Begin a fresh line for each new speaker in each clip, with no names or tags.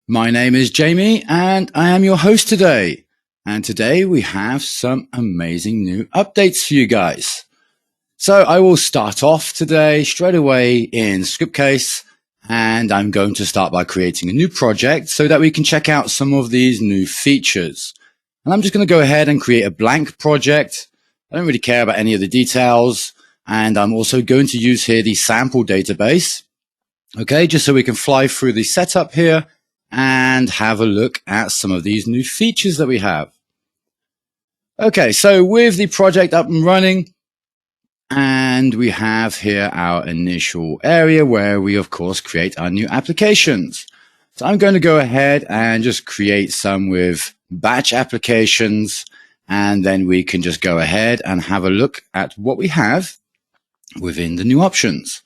My name is Jamie and I am your host today. And today we have some amazing new updates for you guys. So I will start off today straight away in Scriptcase, and I'm going to start by creating a new project so that we can check out some of these new features. And I'm just going to go ahead and create a blank project. I don't really care about any of the details. And I'm also going to use here the sample database. Okay, just so we can fly through the setup here and have a look at some of these new features that we have. Okay, so with the project up and running, and we have here our initial area where we, of course, create our new applications. So I'm going to go ahead and just create some with batch applications, and then we can just go ahead and have a look at what we have within the new options.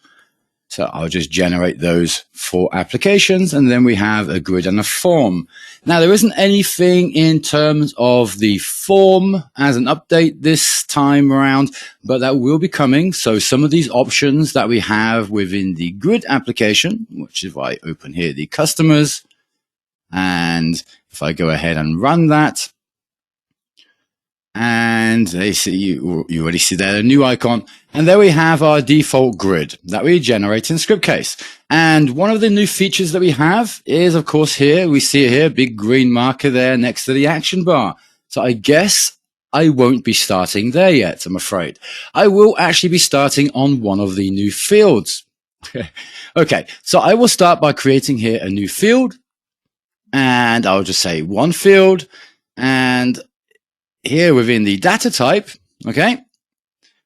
So I'll just generate those 4 applications, and then we have a grid and a form. Now, there isn't anything in terms of the form as an update this time around, but that will be coming. So some of these options that we have within the grid application, which is why I open here the customers, and if I go ahead and run that, and they see you already see there a new icon, and there we have our default grid that we generate in Scriptcase. And one of the new features that we have is, of course, here we see it here, big green marker there next to the action bar. So I guess I won't be starting there yet, I'm afraid. I will actually be starting on one of the new fields. Okay, so I will start by creating here a new field, and I'll just say one field, and here within the data type, okay,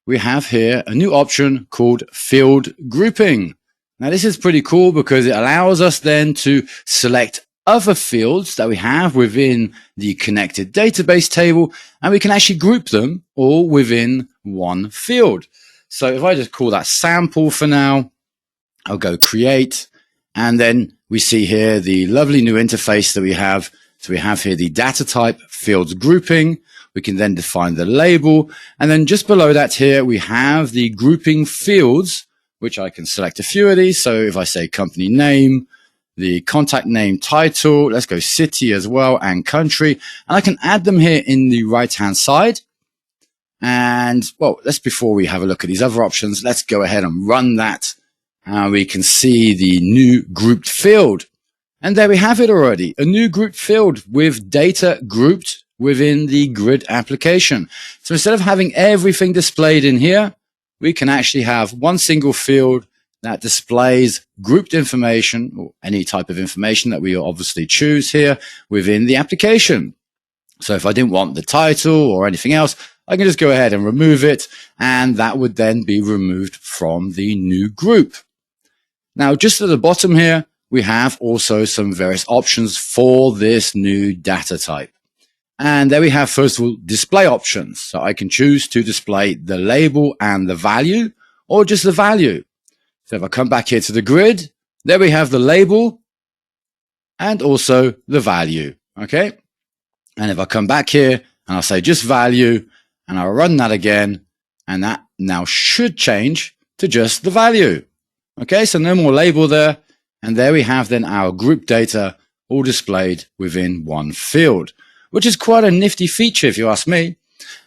we have here a new option called field grouping. Now this is pretty cool because it allows us then to select other fields that we have within the connected database table, and we can actually group them all within one field. So if I just call that sample for now, I'll go create, and then we see here the lovely new interface that we have. So we have here the data type fields grouping. We can then define the label. And then just below that here, we have the grouping fields, which I can select a few of these. So if I say company name, the contact name title, let's go city as well, and country. And I can add them here in the right-hand side. And well, before we have a look at these other options, let's go ahead and run that. And we can see the new grouped field. And there we have it already, a new grouped field with data grouped within the grid application. So instead of having everything displayed in here, we can actually have one single field that displays grouped information, or any type of information that we obviously choose here within the application. So if I didn't want the title or anything else, I can just go ahead and remove it, and that would then be removed from the new group. Now, just at the bottom here, we have also some various options for this new data type. And there we have, first of all, display options. So I can choose to display the label and the value, or just the value. So if I come back here to the grid, there we have the label and also the value. Okay. And if I come back here and I'll say just value, and I'll run that again, and that now should change to just the value. Okay. So no more label there. And there we have then our group data all displayed within one field, which is quite a nifty feature if you ask me.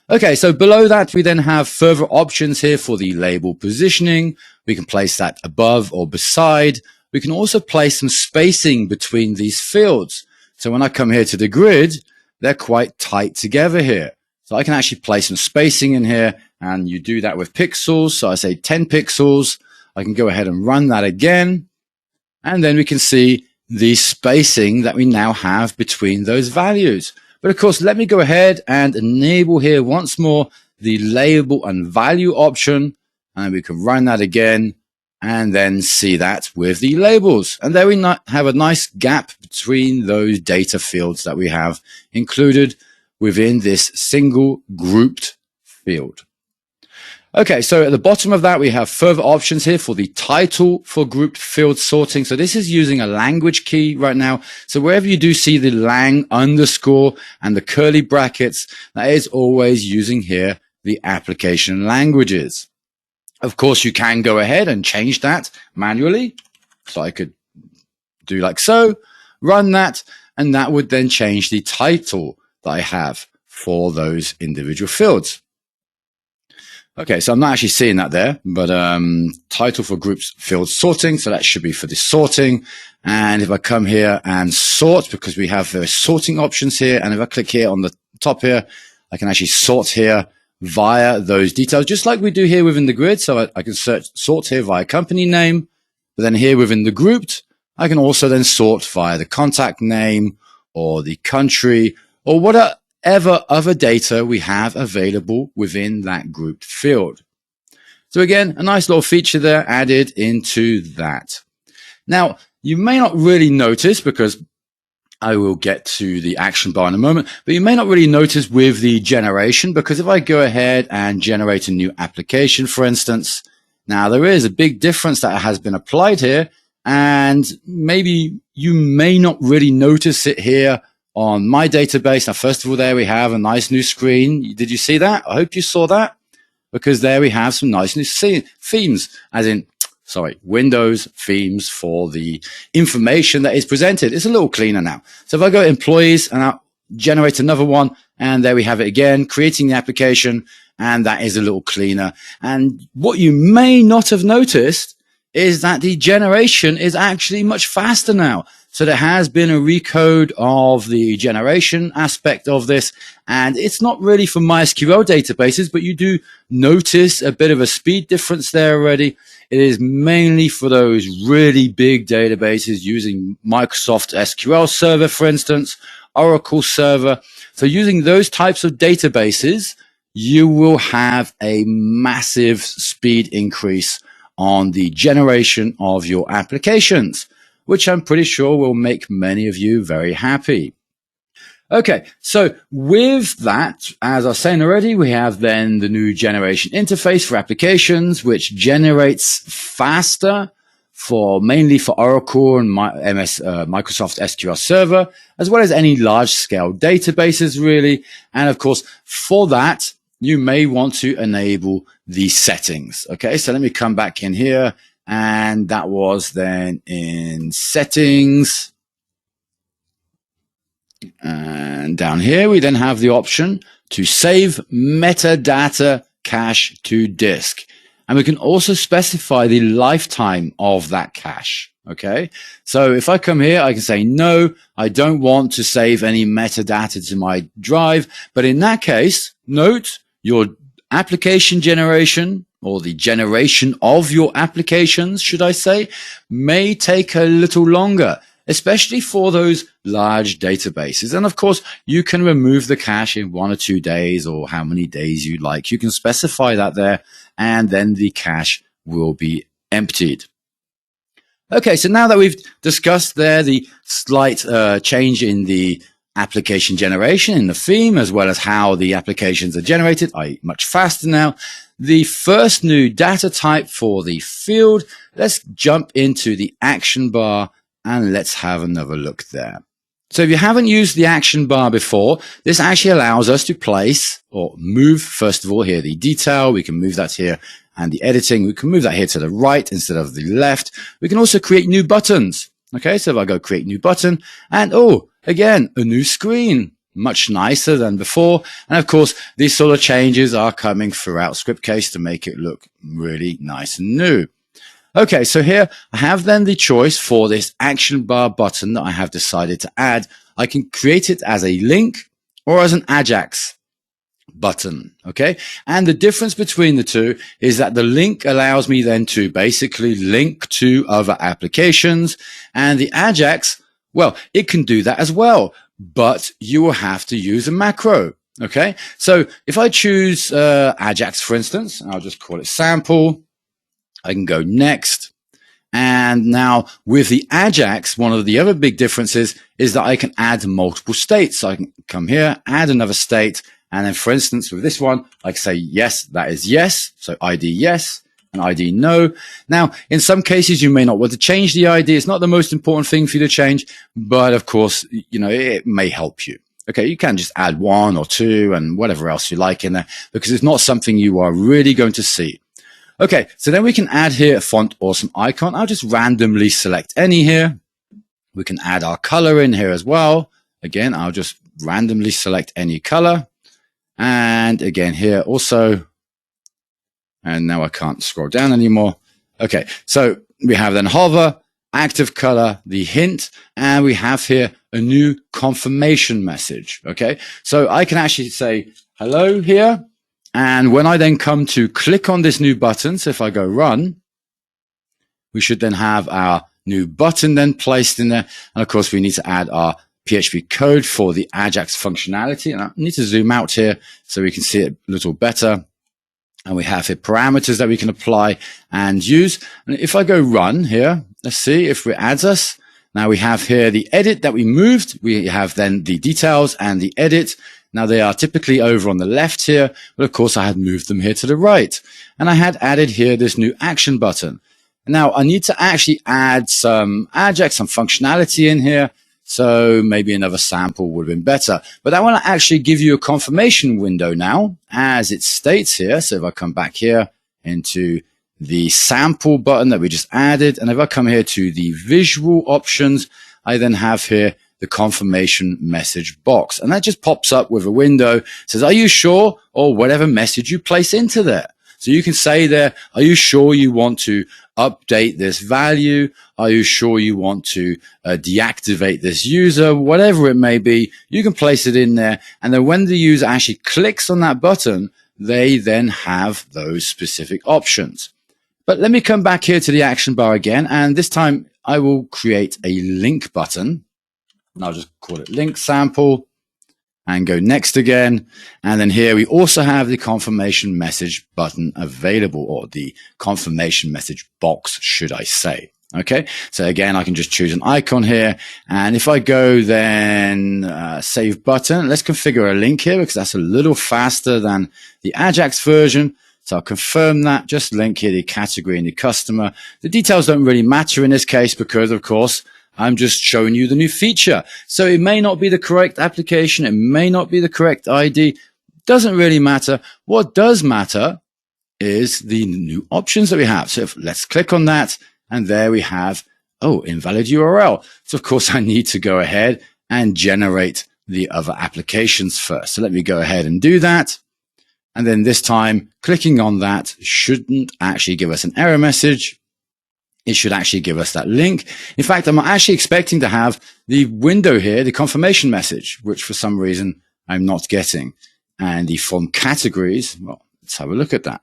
Okay, so below that, we then have further options here for the label positioning. We can place that above or beside. We can also place some spacing between these fields. So when I come here to the grid, they're quite tight together here. So I can actually place some spacing in here, and you do that with pixels. So I say 10 pixels. I can go ahead and run that again. And then we can see the spacing that we now have between those values. But of course, let me go ahead and enable here once more the label and value option, and we can run that again and then see that with the labels. And there we have a nice gap between those data fields that we have included within this single grouped field. Okay, so at the bottom of that, we have further options here for the title for grouped field sorting. So this is using a language key right now. So wherever you do see the lang underscore and the curly brackets, that is always using here the application languages. Of course, you can go ahead and change that manually. So I could do like so, run that, and that would then change the title that I have for those individual fields. Okay, so I'm not actually seeing that there, but title for groups field sorting, so that should be for the sorting. And if I come here and sort, because we have various sorting options here, and if I click here on the top here, I can actually sort here via those details, just like we do here within the grid. So I can sort here via company name, but then here within the grouped, I can also then sort via the contact name or the country or whatever other data we have available within that grouped field. So again, a nice little feature there added into that. Now, you may not really notice, because I will get to the action bar in a moment, but you may not really notice with the generation, because if I go ahead and generate a new application, for instance, now there is a big difference that has been applied here, and maybe you may not really notice it here on my database. Now, first of all, there we have a nice new screen. Did you see that? I hope you saw that, because there we have some nice new themes, Windows themes for the information that is presented. It's a little cleaner now. So if I go to employees and I'll generate another one, and there we have it again, creating the application, and that is a little cleaner. And what you may not have noticed is that the generation is actually much faster now. So there has been a recode of the generation aspect of this, and it's not really for MySQL databases, but you do notice a bit of a speed difference there already. It is mainly for those really big databases using Microsoft SQL Server, for instance, Oracle Server. So using those types of databases, you will have a massive speed increase on the generation of your applications, which I'm pretty sure will make many of you very happy. Okay, so with that, as I was saying already, we have then the new generation interface for applications, which generates faster mainly for Oracle and Microsoft SQL Server, as well as any large-scale databases, really. And of course, for that, you may want to enable the settings. Okay, so let me come back in here. And that was then in settings. And down here, we then have the option to save metadata cache to disk. And we can also specify the lifetime of that cache. Okay, so if I come here, I can say, no, I don't want to save any metadata to my drive. But in that case, note your application generation, or the generation of your applications, should I say, may take a little longer, especially for those large databases. And of course, you can remove the cache in 1 or 2 days, or how many days you like. You can specify that there, and then the cache will be emptied. Okay, so now that we've discussed there the slight change in the application generation in the theme, as well as how the applications are generated, i.e. much faster now, the first new data type for the field, let's jump into the action bar and let's have another look there. So if you haven't used the action bar before, this actually allows us to place or move, first of all, here the detail. We can move that here, and the editing, we can move that here to the right instead of the left. We can also create new buttons. Okay, so if I go create new button, and again, a new screen, much nicer than before. And of course, these sort of changes are coming throughout Scriptcase to make it look really nice and new. Okay, so here I have then the choice for this action bar button that I have decided to add. I can create it as a link or as an Ajax button. Okay, and the difference between the two is that the link allows me then to basically link to other applications, and the Ajax, well, it can do that as well, but you will have to use a macro. Okay, so if I choose Ajax, for instance, I'll just call it sample. I can go next. And now with the Ajax, one of the other big differences is that I can add multiple states. So I can come here, add another state. And then, for instance, with this one, I can say, yes, that is yes. So ID yes and ID no. Now, in some cases, you may not want to change the ID. It's not the most important thing for you to change. But of course, it may help you. Okay, you can just add 1 or 2 and whatever else you like in there, because it's not something you are really going to see. Okay, so then we can add here a font or some icon. I'll just randomly select any here. We can add our color in here as well. Again, I'll just randomly select any color. And again here also, and now I can't scroll down anymore. Okay, so we have then hover, active color, the hint, and we have here a new confirmation message. Okay, so I can actually say hello here. And when I then come to click on this new button, so if I go run, we should then have our new button then placed in there. And of course, we need to add our PHP code for the Ajax functionality. And I need to zoom out here so we can see it a little better. And we have here parameters that we can apply and use. And if I go run here, let's see if it adds us. Now we have here the edit that we moved. We have then the details and the edit. Now they are typically over on the left here, but of course I had moved them here to the right. And I had added here this new action button. Now I need to actually add some Ajax, some functionality in here. So maybe another sample would have been better. But I want to actually give you a confirmation window now, as it states here. So if I come back here into the sample button that we just added, and if I come here to the visual options, I then have here the confirmation message box. And that just pops up with a window. It says, are you sure? Or whatever message you place into there. So you can say there, are you sure you want to update this value? Are you sure you want to deactivate this user? Whatever it may be, you can place it in there. And then when the user actually clicks on that button, they then have those specific options. But let me come back here to the action bar again. And this time I will create a link button. And I'll just call it link sample. And go next again. And then here we also have the confirmation message button available, or the confirmation message box, should I say. Okay. So again, I can just choose an icon here. And if I go then save button, let's configure a link here because that's a little faster than the Ajax version. So I'll confirm that, just link here the category and the customer. The details don't really matter in this case because of course, I'm just showing you the new feature. So it may not be the correct application. It may not be the correct ID. Doesn't really matter. What does matter is the new options that we have. So let's click on that. And there we have, invalid URL. So of course I need to go ahead and generate the other applications first. So let me go ahead and do that. And then this time clicking on that shouldn't actually give us an error message. It should actually give us that link. In fact, I'm actually expecting to have the window here, the confirmation message, which for some reason I'm not getting. And the form categories, well, let's have a look at that.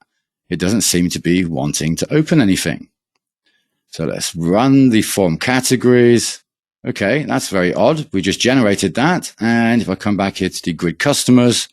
It doesn't seem to be wanting to open anything. So let's run the form categories. Okay, that's very odd. We just generated that. And if I come back here to the grid customers,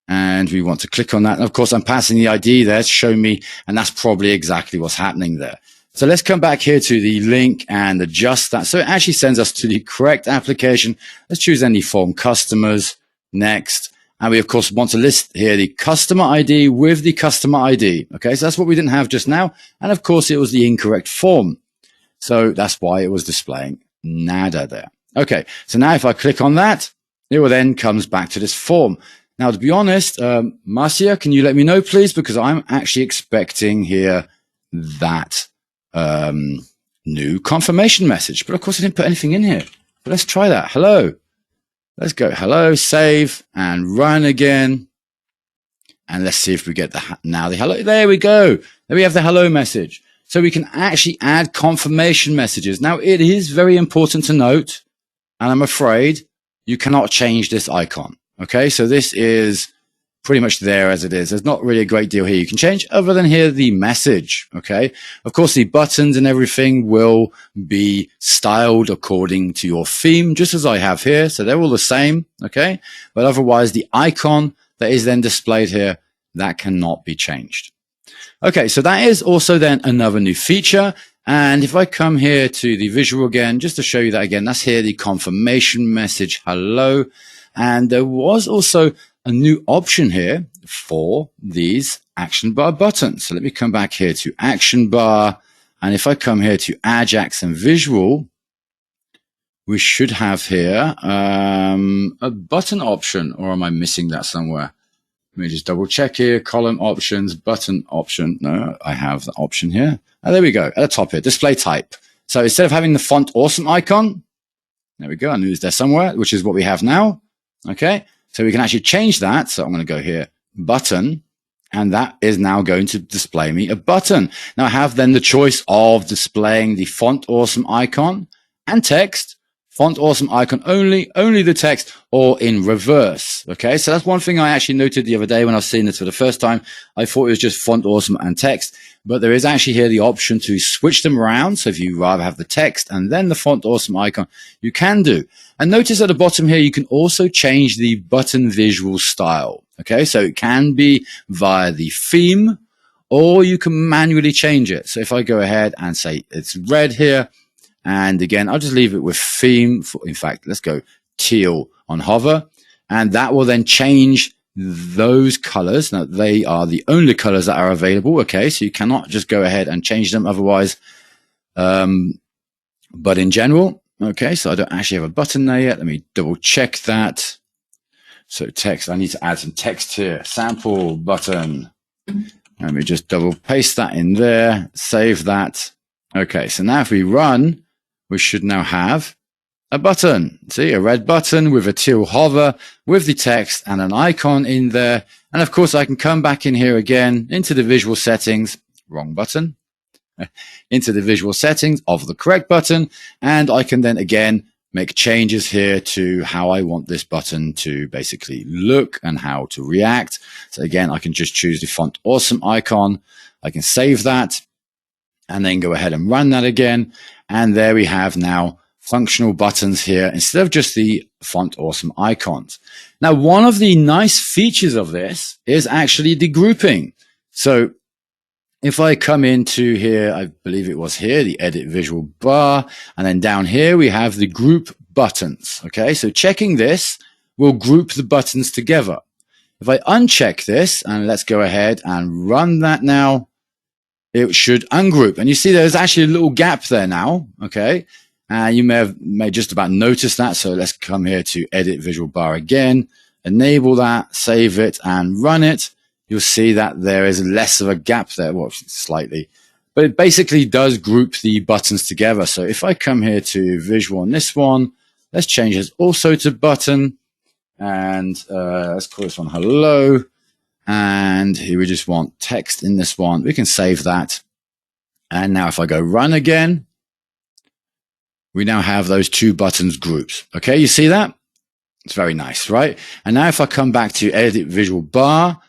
and we want to click on that. And of course, I'm passing the ID there to show me, and that's probably exactly what's happening there. So let's come back here to the link and adjust that. So it actually sends us to the correct application. Let's choose any form customers next. And we, of course, want to list here the customer ID with the customer ID. Okay, so that's what we didn't have just now. And of course, it was the incorrect form. So that's why it was displaying nada there. Okay, so now if I click on that, it will then comes back to this form. Now, to be honest, Marcia, can you let me know, please? Because I'm actually expecting here that new confirmation message, but of course I didn't put anything in here. But let's try that. Hello. Let's go hello, save and run again. And let's see if we get the hello. There we go. There we have the hello message. So we can actually add confirmation messages. Now it is very important to note, and I'm afraid you cannot change this icon. Okay. So this is pretty much there as it is. There's not really a great deal here you can change other than here the message. Okay. Of course, the buttons and everything will be styled according to your theme, just as I have here. So they're all the same. Okay. But otherwise the icon that is then displayed here, that cannot be changed. Okay. So that is also then another new feature. And if I come here to the visual again, just to show you that again, that's here the confirmation message. Hello. And there was also a new option here for these action bar buttons. So let me come back here to action bar. And if I come here to Ajax and visual, we should have here a button option, or am I missing that somewhere? Let me just double check here. Column options, button option. No, I have the option here. Oh, there we go. At the top here, display type. So instead of having the font awesome icon, There we go. I knew it's there somewhere, which is what we have now. Okay. So we can actually change that. So I'm going to go here, button, and that is now going to display me a button. Now I have then the choice of displaying the Font Awesome icon and text. Font Awesome icon only the text, or in reverse. Okay, so that's one thing I actually noted the other day when I was seeing this for the first time. I thought it was just Font Awesome and text, but there is actually here the option to switch them around. So if you rather have the text and then the Font Awesome icon, you can do. And notice at the bottom here, you can also change the button visual style. Okay, so it can be via the theme, or you can manually change it. So if I go ahead and say it's red here, and again, I'll just leave it with theme. In fact, let's go teal on hover. And that will then change those colors. Now, they are the only colors that are available. Okay, so you cannot just go ahead and change them otherwise. But in general, okay, so I don't actually have a button there yet. Let me double check that. So text, I need to add some text here. Sample button. Let me just double paste that in there. Save that. Okay, so now if we run, we should now have a button. See, a red button with a teal hover with the text and an icon in there. And of course, I can come back in here again into the visual settings, wrong button, into the visual settings of the correct button. And I can then again make changes here to how I want this button to basically look and how to react. So again, I can just choose the Font Awesome icon. I can save that and then go ahead and run that again. And there we have now functional buttons here instead of just the Font Awesome icons. Now, one of the nice features of this is actually the grouping. So if I come into here, I believe it was here, the edit visual bar, and then down here we have the group buttons. Okay, so checking this will group the buttons together. If I uncheck this, and let's go ahead and run that now, it should ungroup. And you see there's actually a little gap there now, okay? You may just about notice that. So let's come here to edit visual bar again, enable that, save it, and run it. You'll see that there is less of a gap there, well, slightly. But it basically does group the buttons together. So if I come here to visual on this one, let's change this also to button. And let's call this one hello. And here we just want text in this one. We can save that. And now if I go run again, we now have those two buttons groups. Okay, you see that? It's very nice, right? And now if I come back to edit visual bar,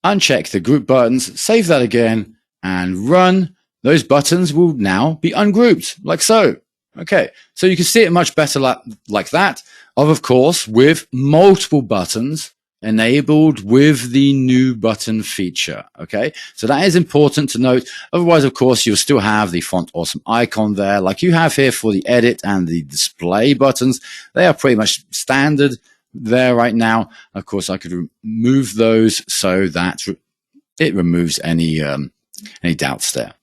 uncheck the group buttons, save that again, and run, those buttons will now be ungrouped, like so. Okay, so you can see it much better like that, of course, with multiple buttons enabled with the new button feature. Okay, so that is important to note. Otherwise, of course, you'll still have the Font Awesome icon there, like you have here for the edit and the display buttons. They are pretty much standard there right now. Of course, I could remove those so that it removes any doubts there.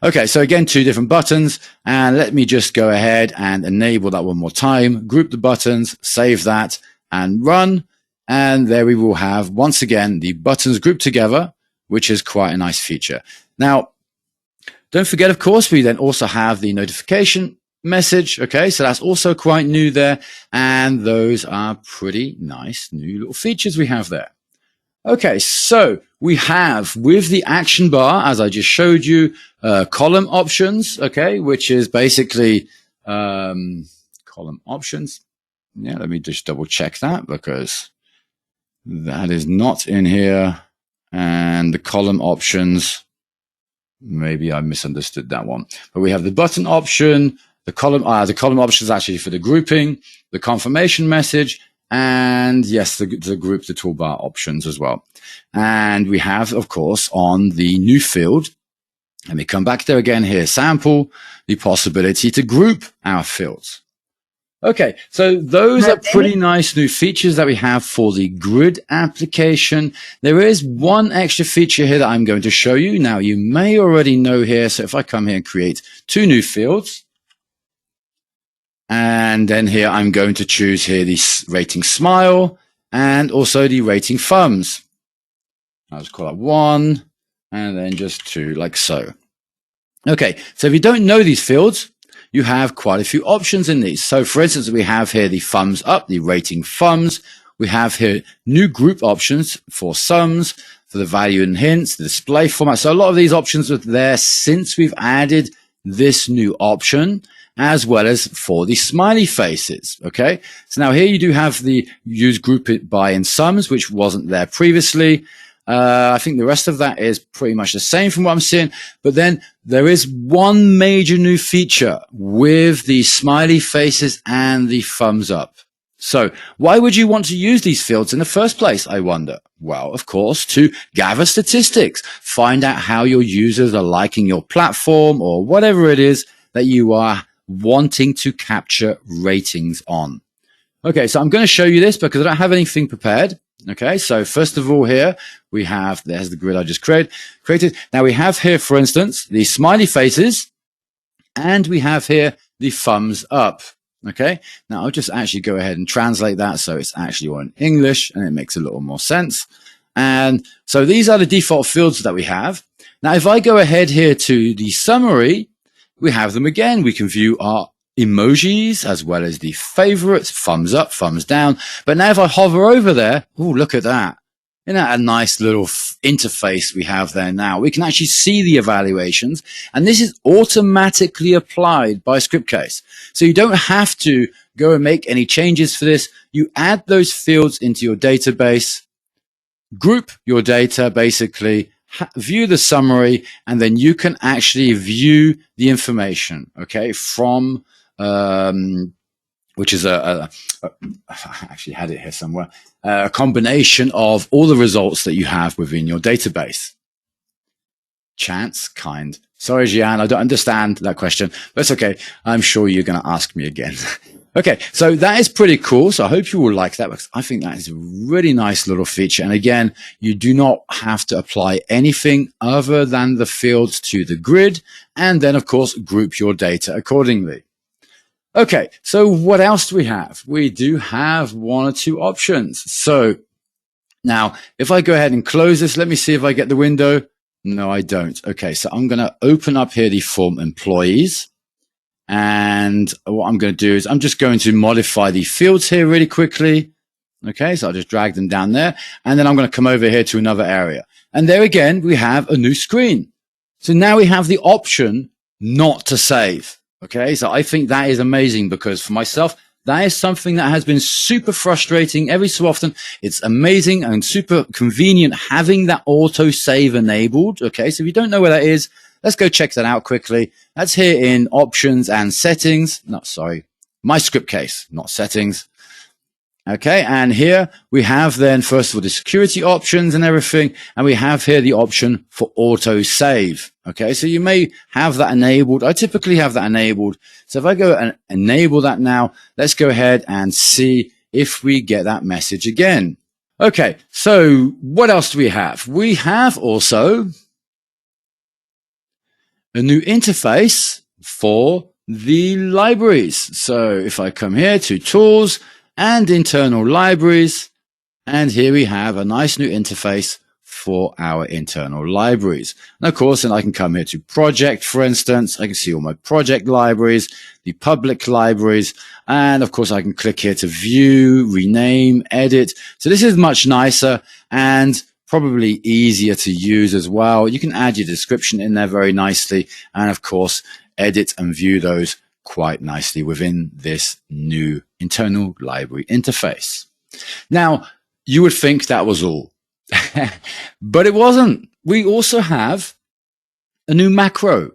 Okay, so again, two different buttons, and let me just go ahead and enable that one more time. Group the buttons, save that, and run. And there we will have, once again, the buttons grouped together, which is quite a nice feature. Now, don't forget, of course, we then also have the notification message. Okay, so that's also quite new there. And those are pretty nice new little features we have there. Okay, so we have with the action bar, as I just showed you, column options, okay, which is basically column options. Yeah, let me just double check that because that is not in here. And the column options, maybe I misunderstood that one. But we have the button option, the column option is actually for the grouping, the confirmation message, and yes, the group, the toolbar options as well. And we have, of course, on the new field, let me come back there again here, sample, the possibility to group our fields. Okay, so those are pretty nice new features that we have for the grid application. There is one extra feature here that I'm going to show you. Now, you may already know here, so if I come here and create two new fields, and then here I'm going to choose here the rating smile and also the rating thumbs. I'll just call that 1 and then just 2, like so. Okay, so if you don't know these fields, you have quite a few options in these. So for instance, we have here the thumbs up, the rating thumbs. We have here new group options for sums, for the value and hints, the display format. So a lot of these options are there since we've added this new option, as well as for the smiley faces. Okay. So now here you do have the use group it by in sums, which wasn't there previously. I think the rest of that is pretty much the same from what I'm seeing. But then there is one major new feature with the smiley faces and the thumbs up. So why would you want to use these fields in the first place, I wonder? Well, of course, to gather statistics, find out how your users are liking your platform or whatever it is that you are wanting to capture ratings on. Okay, so I'm going to show you this because I don't have anything prepared. Okay, so first of all here, we have, there's the grid I just created. Now we have here, for instance, the smiley faces, and we have here the thumbs up. Okay, now I'll just actually go ahead and translate that so it's actually all in English and it makes a little more sense. And so these are the default fields that we have. Now, if I go ahead here to the summary, we have them again. We can view our emojis as well as the favorites, thumbs up, thumbs down. But now if I hover over there, oh, look at that. Isn't that a nice little interface we have there now? We can actually see the evaluations, and this is automatically applied by Scriptcase. So you don't have to go and make any changes for this. You add those fields into your database, group your data, basically, view the summary, and then you can actually view the information, okay, from which is I actually had it here somewhere, a combination of all the results that you have within your database. Chance, kind. Sorry, Jian, I don't understand that question, but it's okay. I'm sure you're going to ask me again. Okay, so that is pretty cool. So I hope you will like that because I think that is a really nice little feature. And again, you do not have to apply anything other than the fields to the grid, and then of course group your data accordingly. Okay, so what else do we have? We do have one or two options. So now if I go ahead and close this, let me see if I get the window. No, I don't. Okay, so I'm going to open up here the form employees. And what I'm going to do is I'm just going to modify the fields here really quickly. Okay, so I'll just drag them down there. And then I'm going to come over here to another area. And there again, we have a new screen. So now we have the option not to save. Okay, so I think that is amazing because for myself, that is something that has been super frustrating every so often. It's amazing and super convenient having that auto save enabled. Okay, so if you don't know where that is, let's go check that out quickly. That's here in options and settings. No, sorry, my Scriptcase, not settings. Okay, and here we have then, first of all, the security options and everything. And we have here the option for auto save. Okay, so you may have that enabled. I typically have that enabled. So if I go and enable that now, let's go ahead and see if we get that message again. Okay, so what else do we have? We have also a new interface for the libraries. So if I come here to tools and internal libraries, and here we have a nice new interface for our internal libraries. And of course, then I can come here to project, for instance. I can see all my project libraries, the public libraries, and of course I can click here to view, rename, edit. So this is much nicer and probably easier to use as well. You can add your description in there very nicely, and of course edit and view those quite nicely within this new internal library interface. Now, you would think that was all, but it wasn't. We also have a new macro.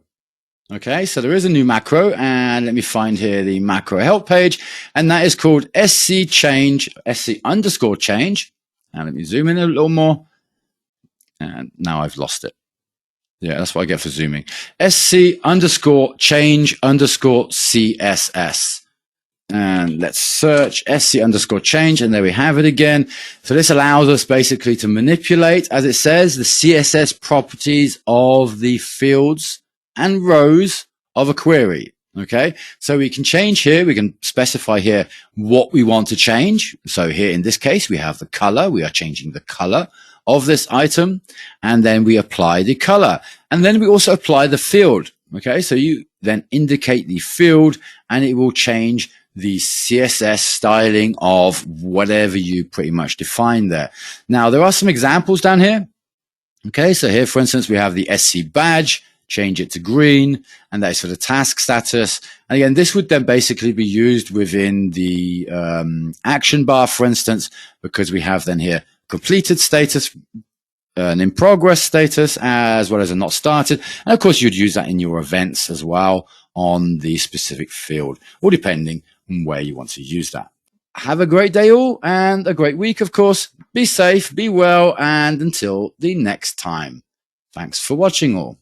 Okay, so there is a new macro, and let me find here the macro help page, and that is called sc change, sc underscore change. And let me zoom in a little more, and now I've lost it. Yeah, that's what I get for zooming. sc underscore change underscore css. And let's search sc underscore change, and there we have it again. So this allows us basically to manipulate, as it says, the CSS properties of the fields and rows of a query. Okay, so we can change here. We can specify here what we want to change. So here in this case, we have the color. We are changing the color of this item, and then we apply the color, and then we also apply the field. Okay, so then indicate the field, and it will change the CSS styling of whatever you pretty much define there. Now, there are some examples down here. Okay, so here, for instance, we have the SC badge, change it to green, and that is for the task status. And again, this would then basically be used within the action bar, for instance, because we have then here completed status, an in progress status, as well as a not started. And of course, you'd use that in your events as well on the specific field, or depending on where you want to use that. Have a great day all, and a great week, of course. Be safe, be well, and until the next time. Thanks for watching all.